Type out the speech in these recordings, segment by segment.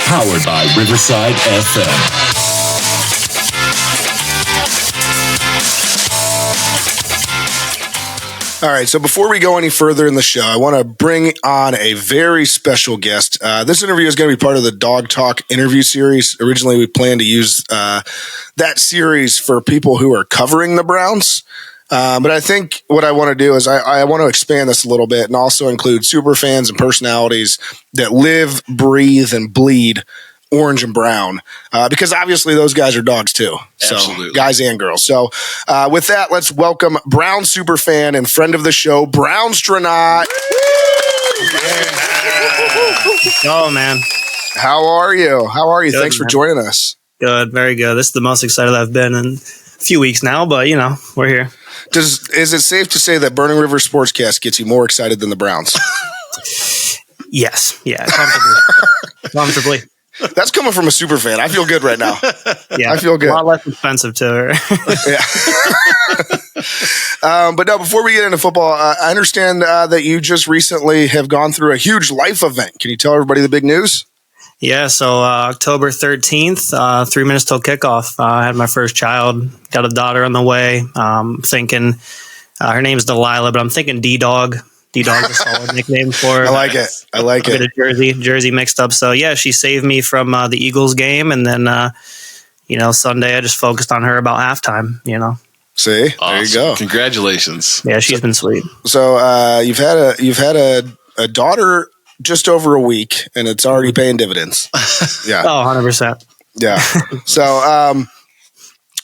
Powered by Riverside FM. All right, so before we go any further in the show, I want to bring on a very special guest. This interview is going to be part of the Dawg Talk Interview series. Originally, we planned to use that series for people who are covering the Browns. But I think what I want to do is I want to expand this a little bit and also include super fans and personalities that live, breathe, and bleed orange and brown, because obviously those guys are dogs too. So Absolutely. Guys and girls. So with that, let's welcome Browns Superfan and friend of the show, Brownstronaut. Oh, man. How are you? Good, Thanks for joining us. Good. Very good. This is the most excited I've been in a few weeks now, but, we're here. Is it safe to say that Burning River Sportscast gets you more excited than the Browns? Yes. Yeah. Comfortably. That's coming from a super fan. I feel good right now. Yeah. I feel good. A lot less expensive to Yeah. But no, before we get into football, I understand that you just recently have gone through a huge life event. Can you tell everybody the big news? Yeah. So October 13th, 3 minutes till kickoff, I had my first child, got a daughter on the way. Thinking her name's Delilah, but I'm thinking D-Dog. D-Dog's a solid nickname for her. I like it. A bit of jersey mixed up. So, yeah, she saved me from the Eagles game. And then, Sunday I just focused on her about halftime, See, awesome. There you go. Congratulations. Yeah, she's been sweet. So you've had a daughter just over a week, and it's already paying dividends. Yeah. Oh, 100%. Yeah. So,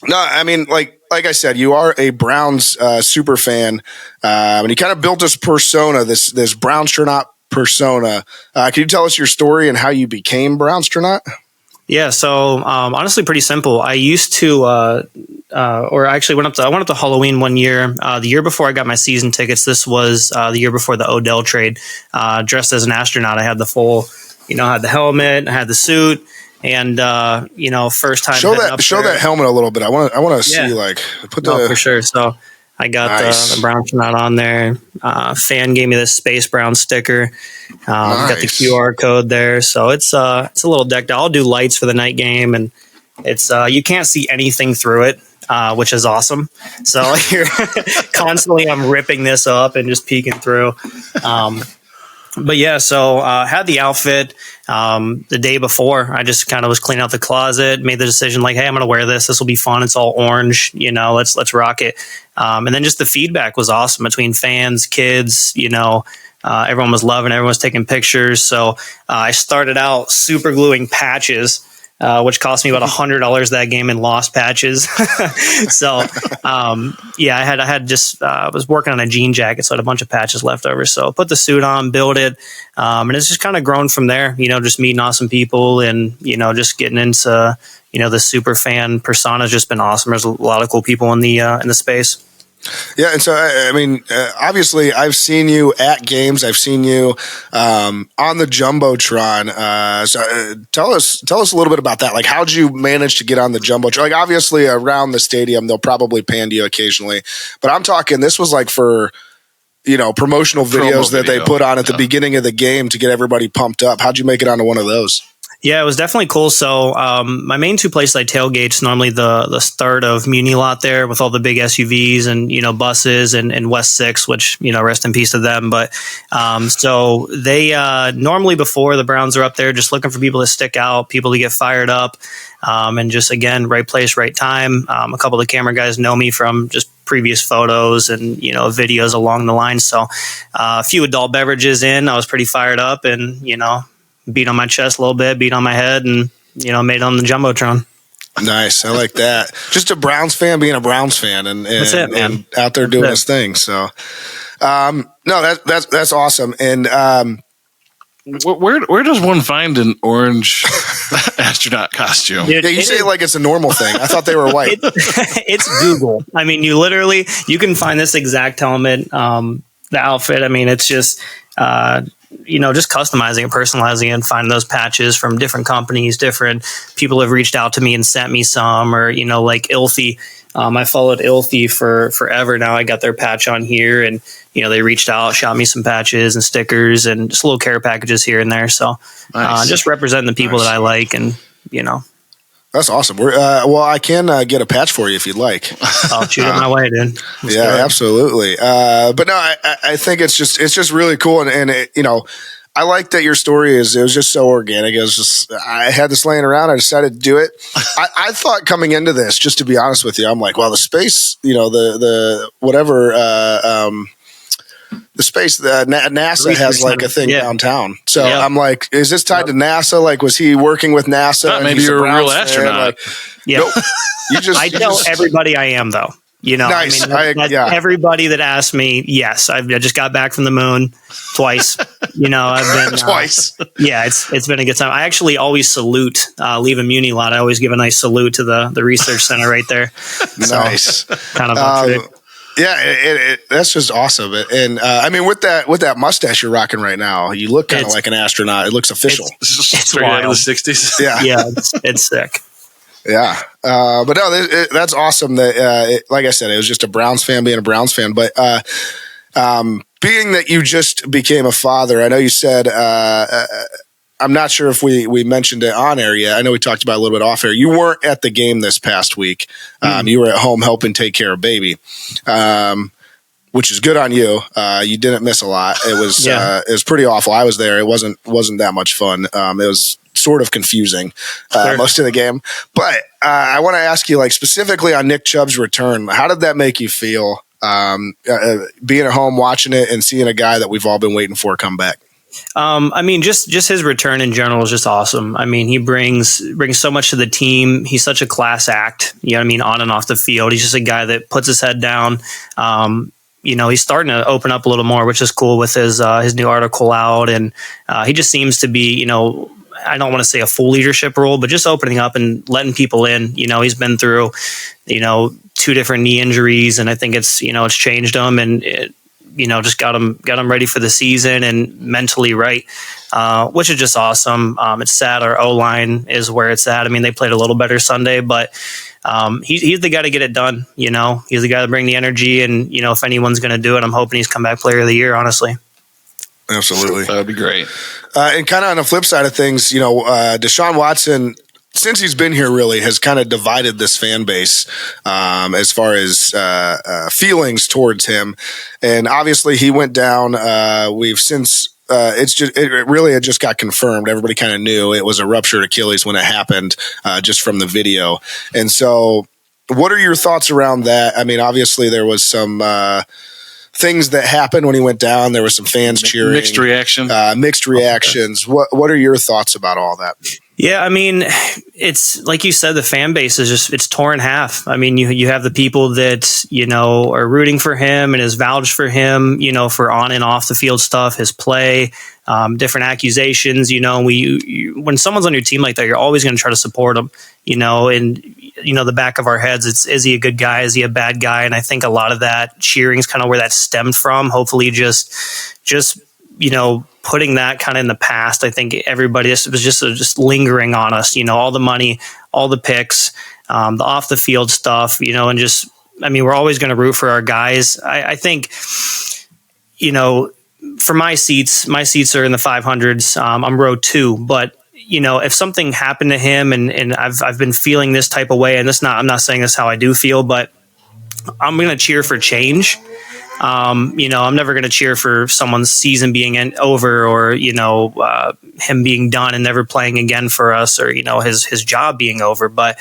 no, I mean, like I said, you are a Browns super fan, and you kind of built this persona, this Brownstronaut persona. Can you tell us your story and how you became Brownstronaut? Yeah, so honestly, pretty simple. I used to, or actually went up to Halloween one year. The year before I got my season tickets, this was the year before the Odell trade. Dressed as an astronaut, I had the full, I had the helmet, I had the suit. And first time show that helmet a little bit. I want to see for sure. So I got the Brownstronaut on there. Fan gave me this Space Brown sticker. Got the QR code there. So it's a little decked out. I'll do lights for the night game, and it's you can't see anything through it, which is awesome. So you're constantly I'm ripping this up and just peeking through. But yeah, so had the outfit the day before. I just kind of was cleaning out the closet, made the decision like, hey, I'm going to wear this. This will be fun. It's all orange, let's rock it. And then just the feedback was awesome between fans, kids, everyone was loving it. Everyone was taking pictures. So I started out super gluing patches, which cost me about $100 that game in lost patches. So, I was working on a jean jacket, so I had a bunch of patches left over. So put the suit on, build it. And it's just kind of grown from there, just meeting awesome people and, just getting into, the super fan persona has just been awesome. There's a lot of cool people in the space. Yeah, and so I mean, obviously, I've seen you at games. I've seen you on the jumbotron. Tell us a little bit about that. Like, how'd you manage to get on the jumbotron? Like, obviously, around the stadium, they'll probably pan to you occasionally, but I'm talking. This was like for promotional videos that they put on at the beginning of the game to get everybody pumped up. How'd you make it onto one of those? Yeah, it was definitely cool. So my main two places I tailgate is normally the start of Muni Lot there with all the big SUVs and, buses and West 6, which, rest in peace to them. But so they normally before the Browns are up there just looking for people to stick out, people to get fired up, and just, again, right place, right time. A couple of the camera guys know me from just previous photos and, videos along the line. So a few adult beverages in, I was pretty fired up and, beat on my chest a little bit, beat on my head, and, made it on the Jumbotron. Nice. I like that. Just a Browns fan being a Browns fan and That's it, man. And out there doing his thing. So, no, that's awesome. And, where does one find an orange astronaut costume? Dude, yeah, you say it like it's a normal thing. I thought they were white. It's Google. I mean, you can find this exact helmet, the outfit. I mean, it's just, just customizing and personalizing and finding those patches from different companies, different people have reached out to me and sent me some, or, like Ilthy. I followed Ilthy for forever now. I got their patch on here and, they reached out, shot me some patches and stickers and just little care packages here and there. So just representing the people that I like, and That's awesome. Well, I can get a patch for you if you'd like. I'll shoot it my way, dude. Absolutely. But no, I think it's just really cool, and it, I like that your story it was just so organic. It was just, I had this laying around. I decided to do it. I thought coming into this, just to be honest with you, I'm like, well, the space, the whatever, the space that NASA has like a thing downtown. So I'm like, is this tied to NASA? Like, was he working with NASA? Maybe you're a real astronaut. Nope. I tell everybody I am, though. Nice. Everybody that asked me, yes, I just got back from the moon twice. I've been twice. It's been a good time. I actually always salute, leave a muni lot. I always give a nice salute to the research center right there. Nice. Kind of. That's just awesome. And I mean, with that mustache you're rocking right now, you look kind of like an astronaut. It looks official. It's straight out of the 60s. Yeah, it's sick. Yeah. But no, that's awesome that, like I said, it was just a Browns fan being a Browns fan. But being that you just became a father, I know you said, I'm not sure if we mentioned it on air yet. I know we talked about it a little bit off air. You weren't at the game this past week. You were at home helping take care of baby, which is good on you. You didn't miss a lot. It was pretty awful. I was there. It wasn't that much fun. It was sort of confusing most of the game. But I want to ask you, like, specifically on Nick Chubb's return, how did that make you feel being at home watching it and seeing a guy that we've all been waiting for come back? I mean, just his return in general is just awesome. I mean, he brings so much to the team. He's such a class act, on and off the field. He's just a guy that puts his head down. He's starting to open up a little more, which is cool with his new article out. And he just seems to be, I don't want to say a full leadership role, but just opening up and letting people in. He's been through, 2 different knee injuries, and I think it's changed him, and it, just got him ready for the season and mentally right, which is just awesome. It's sad our O-line is where it's at. I mean, they played a little better Sunday, but he's the guy to get it done. He's the guy to bring the energy, and if anyone's going to do it, I'm hoping he's comeback player of the year, honestly. Absolutely. That would be great. And kind of on the flip side of things, Deshaun Watson, since he's been here, really has kind of divided this fan base as far as feelings towards him. And obviously he went down. We've since it really had just got confirmed. Everybody kind of knew it was a ruptured Achilles when it happened, just from the video. And so what are your thoughts around that? I mean, obviously there was some things that happened when he went down. There were some fans cheering. Mixed reactions. What are your thoughts about all that? Yeah, I mean, it's like you said, the fan base is it's torn in half. I mean, you have the people that, are rooting for him and has vouched for him, for on and off the field stuff, his play, different accusations, when someone's on your team like that, you're always going to try to support them, and, the back of our heads, is he a good guy? Is he a bad guy? And I think a lot of that cheering is kind of where that stemmed from. Hopefully just putting that kind of in the past. I think everybody was just lingering on us, all the money, all the picks, the off the field stuff, and just, I mean, we're always going to root for our guys. I think, for my seats are in the 500s. I'm row 2, but if something happened to him and I've been feeling this type of way, and I'm not saying this is how I do feel, but I'm going to cheer for change. I'm never going to cheer for someone's season being over, or, him being done and never playing again for us, or, his job being over. But,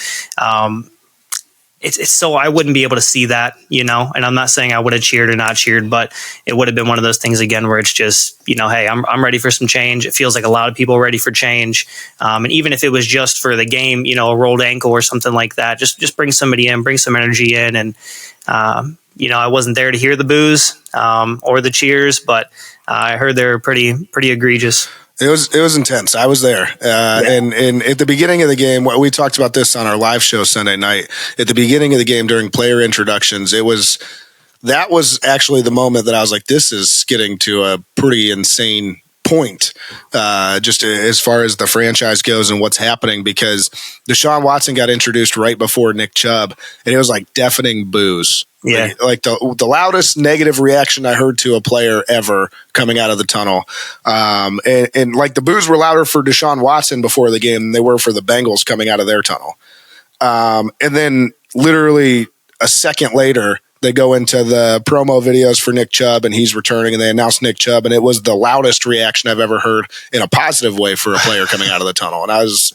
it's so I wouldn't be able to see that, and I'm not saying I would have cheered or not cheered, but it would have been one of those things again where it's just, hey, I'm ready for some change. It feels like a lot of people are ready for change. And even if it was just for the game, a rolled ankle or something like that, just bring somebody in, bring some energy in. And, I wasn't there to hear the boos or the cheers, but I heard they were pretty egregious. It was intense. I was there. And at the beginning of the game, we talked about this on our live show Sunday night. At the beginning of the game during player introductions, that was actually the moment that I was like, this is getting to a pretty insane point, just as far as the franchise goes and what's happening, because Deshaun Watson got introduced right before Nick Chubb, and it was like deafening boos Yeah. Like the loudest negative reaction I heard to a player ever coming out of the tunnel. And like the boos were louder for Deshaun Watson before the game than they were for the Bengals coming out of their tunnel. And then literally a second later, they go into the promo videos for Nick Chubb, and he's returning, and they announce Nick Chubb, and it was the loudest reaction I've ever heard in a positive way for a player coming out of the tunnel. And I was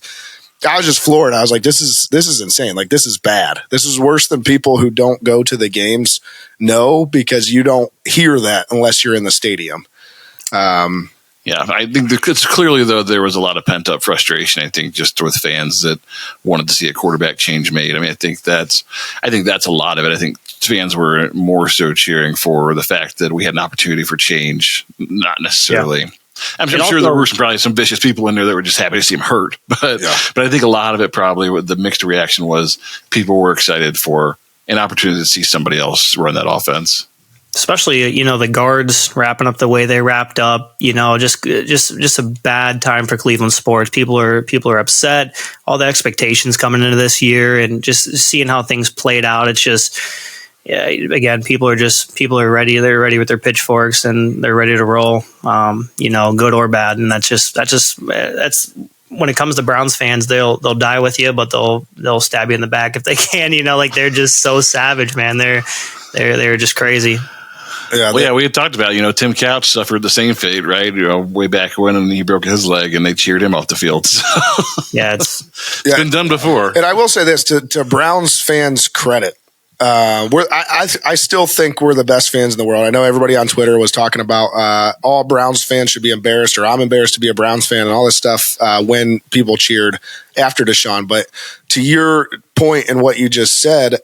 just floored. I was like, this is insane. Like, this is bad. This is worse than people who don't go to the games know, because you don't hear that unless you're in the stadium. Yeah, I think it's clearly, though, there was a lot of pent-up frustration, I think, just with fans that wanted to see a quarterback change made. I mean, I think that's a lot of it. I think fans were more so cheering for the fact that we had an opportunity for change, not necessarily. Yeah. I'm sure there were probably some vicious people in there that were just happy to see him hurt. But I think a lot of it probably, the mixed reaction was people were excited for an opportunity to see somebody else run that offense. Especially, the guards wrapping up the way they wrapped up, just a bad time for Cleveland sports. People are upset, all the expectations coming into this year, and just seeing how things played out. It's just, again, people are ready. They're ready with their pitchforks, and they're ready to roll, good or bad. And that's when it comes to Browns fans, they'll die with you, but they'll stab you in the back if they can, like they're just so savage, man. They're just crazy. Yeah, we had talked about, Tim Couch suffered the same fate, right? Way back when he broke his leg and they cheered him off the field. So. Yeah, it's been done before. And I will say this to Browns fans' credit. I still think we're the best fans in the world. I know everybody on Twitter was talking about all Browns fans should be embarrassed, or I'm embarrassed to be a Browns fan, and all this stuff when people cheered after Deshaun. But to your point and what you just said,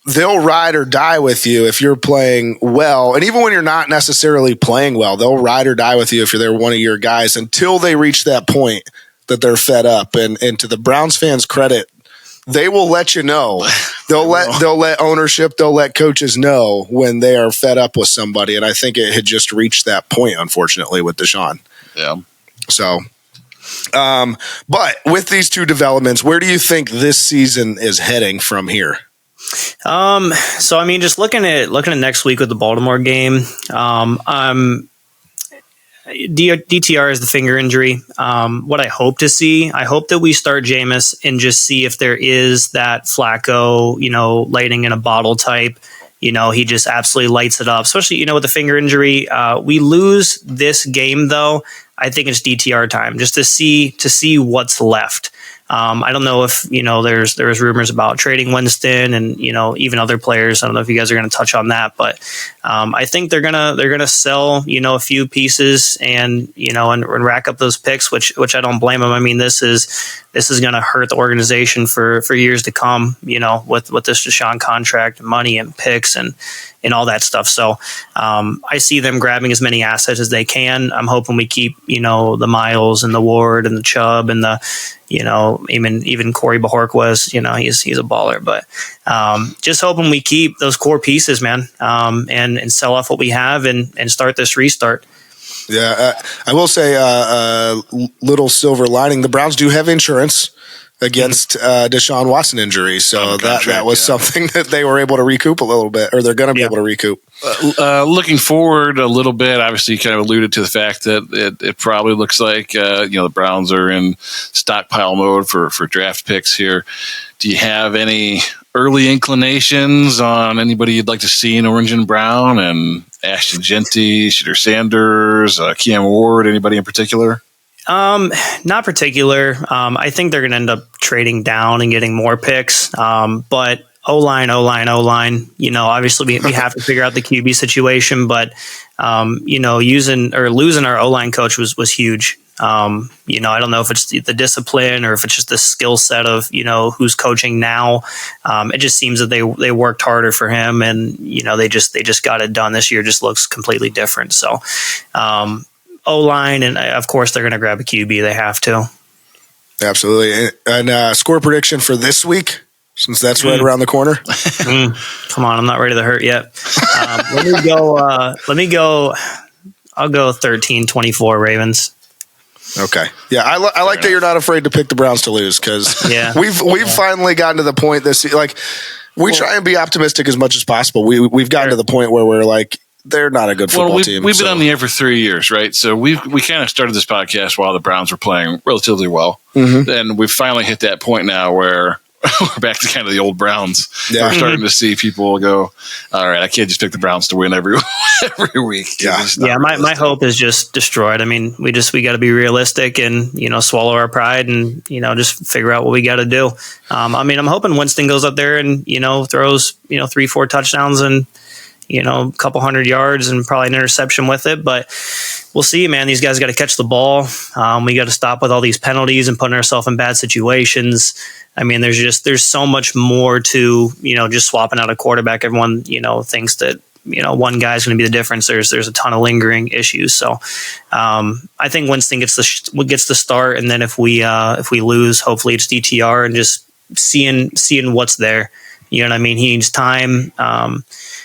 they'll ride or die with you if you're playing well. And even when you're not necessarily playing well, they'll ride or die with you if they're one of your guys until they reach that point that they're fed up. And to the Browns fans' credit, they will let you know. They'll let ownership, they'll let coaches know when they are fed up with somebody. And I think it had just reached that point, unfortunately, with Deshaun. Yeah. So, but with these two developments, where do you think this season is heading from here? So I mean, just looking at next week with the Baltimore game, DTR is the finger injury. What I hope that we start Jameis and just see if there is that Flacco, lightning in a bottle type. He just absolutely lights it up, especially, with the finger injury. We lose this game though. I think it's DTR time just to see what's left. I don't know if, there's rumors about trading Winston and, even other players. I don't know if you guys are going to touch on that, but I think they're going to sell, a few pieces and rack up those picks, which I don't blame them. I mean, this is going to hurt the organization for years to come, with this Deshaun contract, money and picks and all that stuff. So I see them grabbing as many assets as they can. I'm hoping we keep, the Miles and the Ward and the Chubb and the, even Corey Bajorquez, he's a baller, but just hoping we keep those core pieces, man, and sell off what we have and start this restart. Yeah, I will say little silver lining. The Browns do have insurance against Deshaun Watson injury, so that was something that they were able to recoup a little bit, or they're going to be able to recoup. Looking forward a little bit, obviously you kind of alluded to the fact that it probably looks like the Browns are in stockpile mode for draft picks here. Do you have any early inclinations on anybody you'd like to see in orange and brown, and Ashton Genty, Shadur Sanders, Keon Ward, anybody in particular? Not particular. I think they're going to end up trading down and getting more picks. But O-line. Obviously we have to figure out the QB situation, but, using or losing our O-line coach was huge. I don't know if it's the discipline or if it's just the skill set of, who's coaching now. It just seems that they worked harder for him and, they just got it done. This year just looks completely different. So, O-line, and of course they're going to grab a QB. They have to. Absolutely. And score prediction for this week, since that's right around the corner. Come on, I'm not ready to hurt yet. Let me go. I'll go 13-24 Ravens. Okay. Yeah, I like that you're not afraid to pick the Browns to lose, because we've finally gotten to the point this, like, We try and be optimistic as much as possible. We've gotten to the point where we're like, they're not a good football team. We've been on the air for 3 years, right? So we kind of started this podcast while the Browns were playing relatively well. Mm-hmm. And we've finally hit that point now where we're back to kind of the old Browns. Yeah. We're starting to see people go, all right, I can't just pick the Browns to win every week. Yeah. My hope is just destroyed. I mean, we got to be realistic and, swallow our pride and, just figure out what we got to do. I'm hoping Winston goes up there and, throws, 3-4 touchdowns and, a couple 100 yards and probably an interception with it, but we'll see, man. These guys got to catch the ball. We got to stop with all these penalties and putting ourselves in bad situations. I mean, there's so much more to, just swapping out a quarterback. Everyone, thinks that, one guy's going to be the difference. There's a ton of lingering issues. So, I think Winston gets the start. And then if we lose, hopefully it's DTR and just seeing what's there. You know what I mean? He needs time.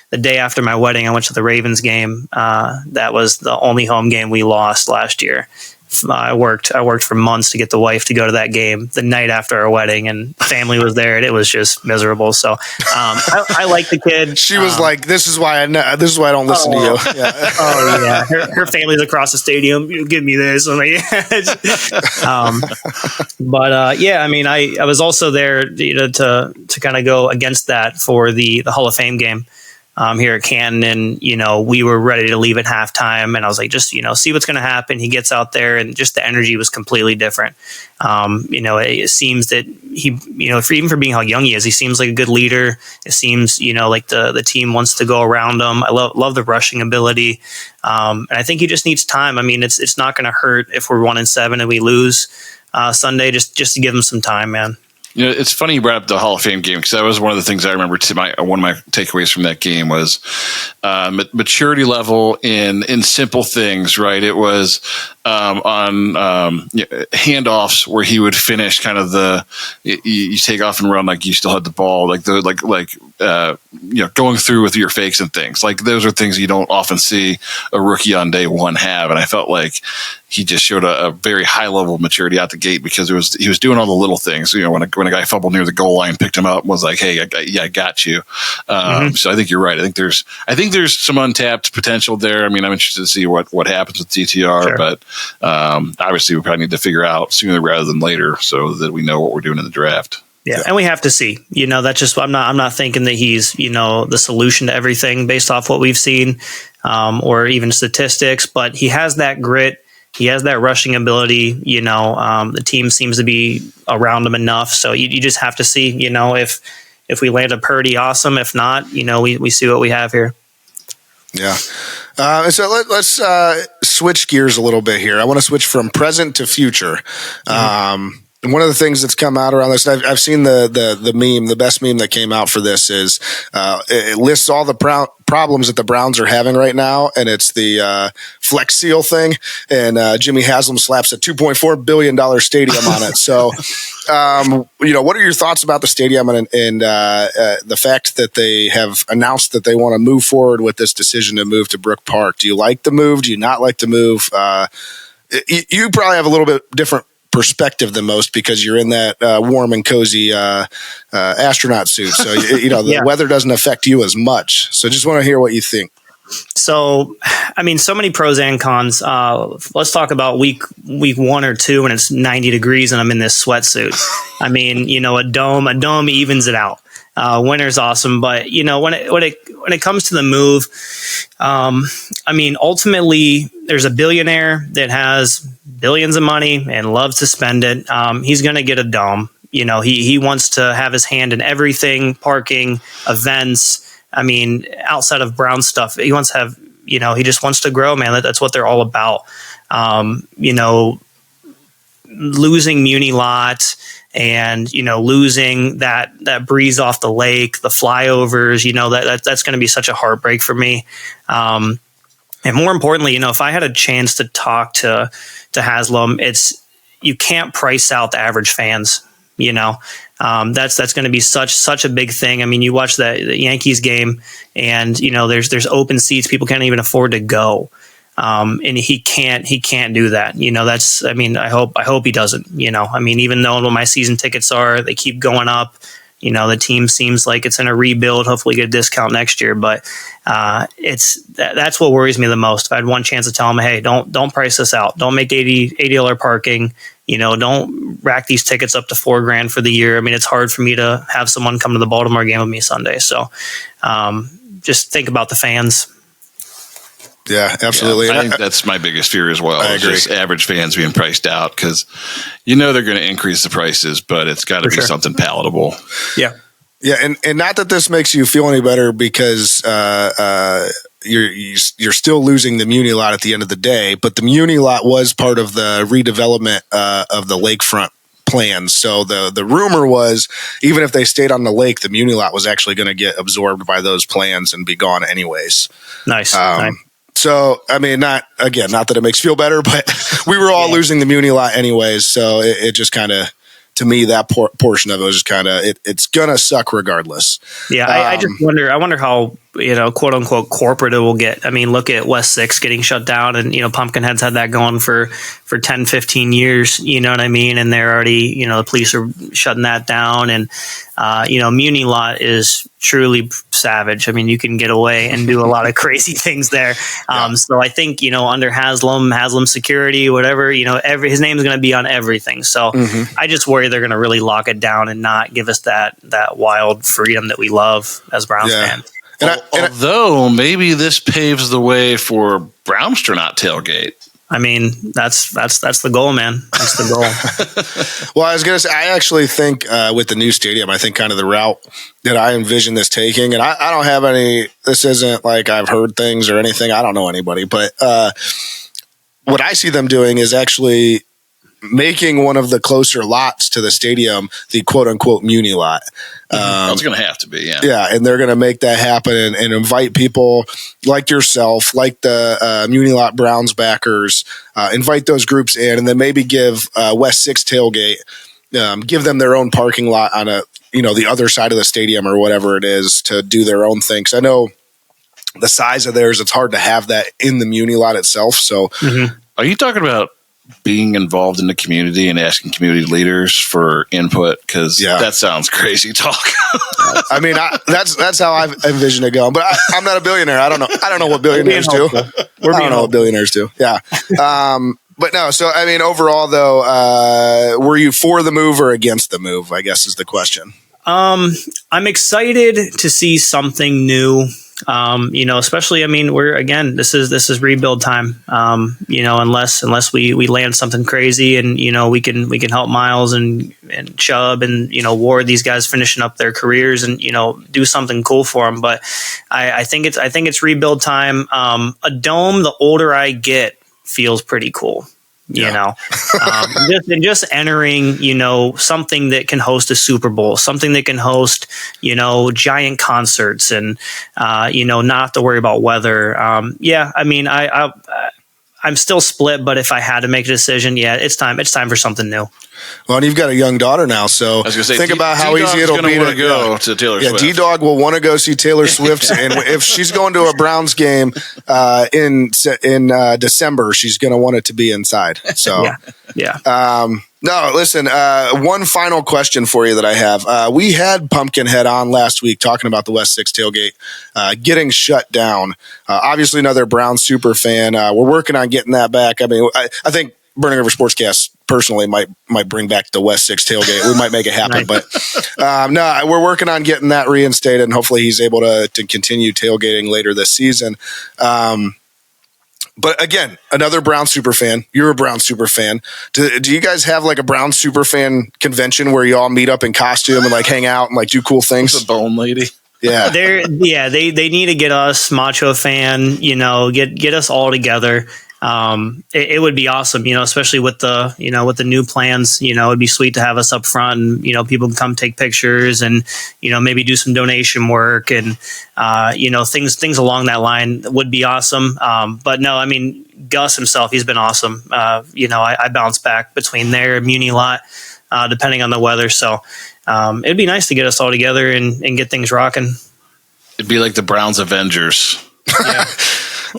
The day after my wedding, I went to the Ravens game. That was the only home game we lost last year. I worked for months to get the wife to go to that game the night after our wedding, and family was there, and it was just miserable. So I like the kid. She was like, "This is why I don't listen to you." Yeah. Oh yeah, her family's across the stadium. Give me this. I'm like, yeah, I mean, I was also there, to kind of go against that for the Hall of Fame game. Here at Canton, and we were ready to leave at halftime, and I was like, just see what's going to happen. He gets out there, and just the energy was completely different. It seems that he, even for being how young he is, he seems like a good leader. It seems like the team wants to go around him. I love the rushing ability, and I think he just needs time. I mean, it's not going to hurt if we're 1-7 and we lose Sunday. Just to give him some time, man. It's funny you brought up the Hall of Fame game, because that was one of the things I remember. One of my takeaways from that game was maturity level in simple things. Right, it was on handoffs where he would finish kind of you take off and run like you still had the ball, going through with your fakes and things. Like those are things you don't often see a rookie on day one have, and I felt like he just showed a very high level of maturity out the gate, because he was doing all the little things. When a guy fumbled near the goal line, picked him up, and was like, "Hey, I got you." So I think you're right. I think there's some untapped potential there. I mean, I'm interested to see what happens with DTR, sure. But obviously we probably need to figure out sooner rather than later so that we know what we're doing in the draft. Yeah, and we have to see. That's just I'm not thinking that he's the solution to everything based off what we've seen, or even statistics. But he has that grit. He has that rushing ability. The team seems to be around him enough. So you just have to see. If we land a Purdy, awesome. If not, we see what we have here. Yeah. So let's switch gears a little bit here. I want to switch from present to future. And one of the things that's come out around this, I've seen the meme, the best meme that came out for this is it lists all the problems that the Browns are having right now, and it's the Flex Seal thing, and Jimmy Haslam slaps a $2.4 billion stadium on it. So, what are your thoughts about the stadium and the fact that they have announced that they want to move forward with this decision to move to Brook Park? Do you like the move? Do you not like the move? You probably have a little bit different perspective than most, because you're in that warm and cozy astronaut suit. So, the weather doesn't affect you as much. So just want to hear what you think. So, I mean, so many pros and cons. Let's talk about week 1 or 2 when it's 90 degrees and I'm in this sweatsuit. I mean, a dome evens it out. Winter's awesome, but when it comes to the move, I mean, ultimately there's a billionaire that has billions of money and loves to spend it. He's going to get a dome. He wants to have his hand in everything, parking, events. I mean, outside of Brown stuff, he wants to have, he just wants to grow, man. That's what they're all about. Losing Muni Lot and, losing that breeze off the lake, the flyovers, that's going to be such a heartbreak for me. And more importantly, if I had a chance to talk to Haslam, you can't price out the average fans. That's going to be such a big thing. I mean, you watch the Yankees game, and there's open seats. People can't even afford to go, and he can't do that. I hope he doesn't. I mean, even though what my season tickets are, they keep going up. the team seems like it's in a rebuild. Hopefully get a discount next year. But that's what worries me the most. If I had one chance to tell them, hey, don't price this out. Don't make $80 parking. Don't rack these tickets up to $4,000 for the year. I mean, it's hard for me to have someone come to the Baltimore game with me Sunday. So just think about the fans. Yeah, absolutely. Yeah, I think that's my biggest fear as well. I agree. Just average fans being priced out because they're going to increase the prices, but it's got to be something palatable. Yeah. Yeah, and not that this makes you feel any better because you're still losing the Muni lot at the end of the day, but the Muni lot was part of the redevelopment of the lakefront plans. So the rumor was even if they stayed on the lake, the Muni lot was actually going to get absorbed by those plans and be gone anyways. Nice. So, I mean, not that it makes you feel better, but we were all losing the Muni lot anyways. So it just kind of, to me, that portion of it was just kind of, it's going to suck regardless. Yeah. I just wonder, how, quote unquote corporate it will get. I mean, look at West 6 getting shut down and, Pumpkinhead's had that going for 10, 15 years, you know what I mean? And they're already, the police are shutting that down. And, Muni lot is truly savage. I mean, you can get away and do a lot of crazy things there. So I think, under Haslam security, whatever, his name is going to be on everything. So I just worry they're going to really lock it down and not give us that wild freedom that we love as Browns fans. Although maybe this paves the way for Brownstronaut tailgate. I mean, that's the goal, man. That's the goal. Well, I was going to say, I actually think with the new stadium, I think kind of the route that I envision this taking, and I don't have any, this isn't like I've heard things or anything. I don't know anybody, but what I see them doing is actually making one of the closer lots to the stadium the quote unquote Muni lot. It's going to have to be, yeah. Yeah, and they're going to make that happen and invite people like yourself, like the Muni lot Browns backers, invite those groups in, and then maybe give West 6 tailgate, give them their own parking lot on the other side of the stadium or whatever it is to do their own thing. Because I know the size of theirs, it's hard to have that in the Muni lot itself. So, Are you talking about being involved in the community and asking community leaders for input? Because that sounds crazy talk. I mean, that's how I envision it going. But I'm not a billionaire. I don't know what billionaires do. I don't know what billionaires do. Yeah. But no. So I mean, overall though, were you for the move or against the move? I guess is the question. I'm excited to see something new. Especially, I mean, this is rebuild time. Unless we land something crazy and, we can help Miles and Chubb and, Ward, these guys finishing up their careers and, do something cool for them. But I think it's rebuild time. A dome, the older I get, feels pretty cool. Just entering, something that can host a Super Bowl, something that can host, giant concerts and, not have to worry about weather. I mean, I'm still split, but if I had to make a decision, it's time for something new. Well, and you've got a young daughter now, so I was gonna say, think about how easy it'll be to go to Taylor Swift. Yeah, D-Dog will want to go see Taylor Swift, and if she's going to a Browns game in December, she's going to want it to be inside. So, no, listen. One final question for you that I have. We had Pumpkinhead on last week talking about the West 6 tailgate getting shut down. Obviously, another Browns super fan. We're working on getting that back. I mean, I think Burning River Sportscast personally might bring back the West 6 tailgate. We might make it happen, but no, we're working on getting that reinstated, and hopefully he's able to continue tailgating later this season. But again, another Browns super fan. You're a Browns super fan. Do you guys have like a Browns super fan convention where you all meet up in costume and like hang out and like do cool things? The bone lady. Yeah. They need to get us Macho Fan, get us all together. It would be awesome, especially with the new plans, it'd be sweet to have us up front and, people can come take pictures and, maybe do some donation work and, things along that line would be awesome. But no, I mean, Gus himself, he's been awesome. I bounce back between there and Muni lot, depending on the weather. So, it'd be nice to get us all together and get things rocking. It'd be like the Browns Avengers. Yeah.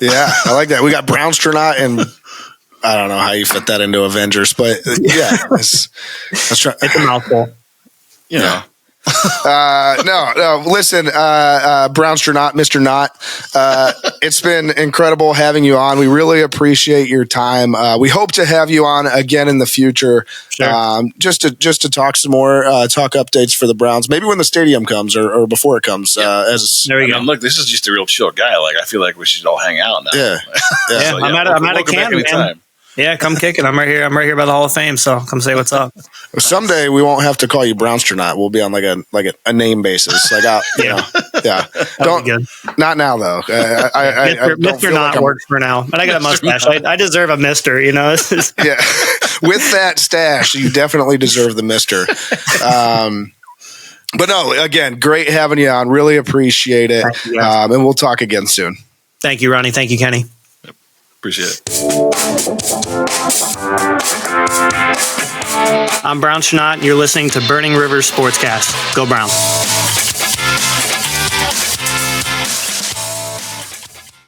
Yeah, I like that. We got Brownstronaut, and I don't know how you fit that into Avengers, but yeah, let's try. It's a mouthful. You know, No. Listen, Brownstronaut, Mr. Knott, it's been incredible having you on. We really appreciate your time. We hope to have you on again in the future, just to talk some more, talk updates for the Browns, maybe when the stadium comes or before it comes. There we go. Look, this is just a real chill guy. Like, I feel like we should all hang out now. Yeah. So, I'm at a camp, man. Yeah, come kick it. I'm right here. I'm right here by the Hall of Fame. So come say what's up. Someday we won't have to call you Brownstronaut. We'll be on like a name basis. Like, yeah. Don't. Not now though. Mr. Knott works for now, but I got a mustache. I deserve a Mister. You know. Yeah. With that stash, you definitely deserve the Mister. But no, again, great having you on. Really appreciate it. And we'll talk again soon. Thank you, Ronnie. Thank you, Kenny. Appreciate it. I'm Brownstronaut. You're listening to Burning Rivers Sportscast. Go Browns.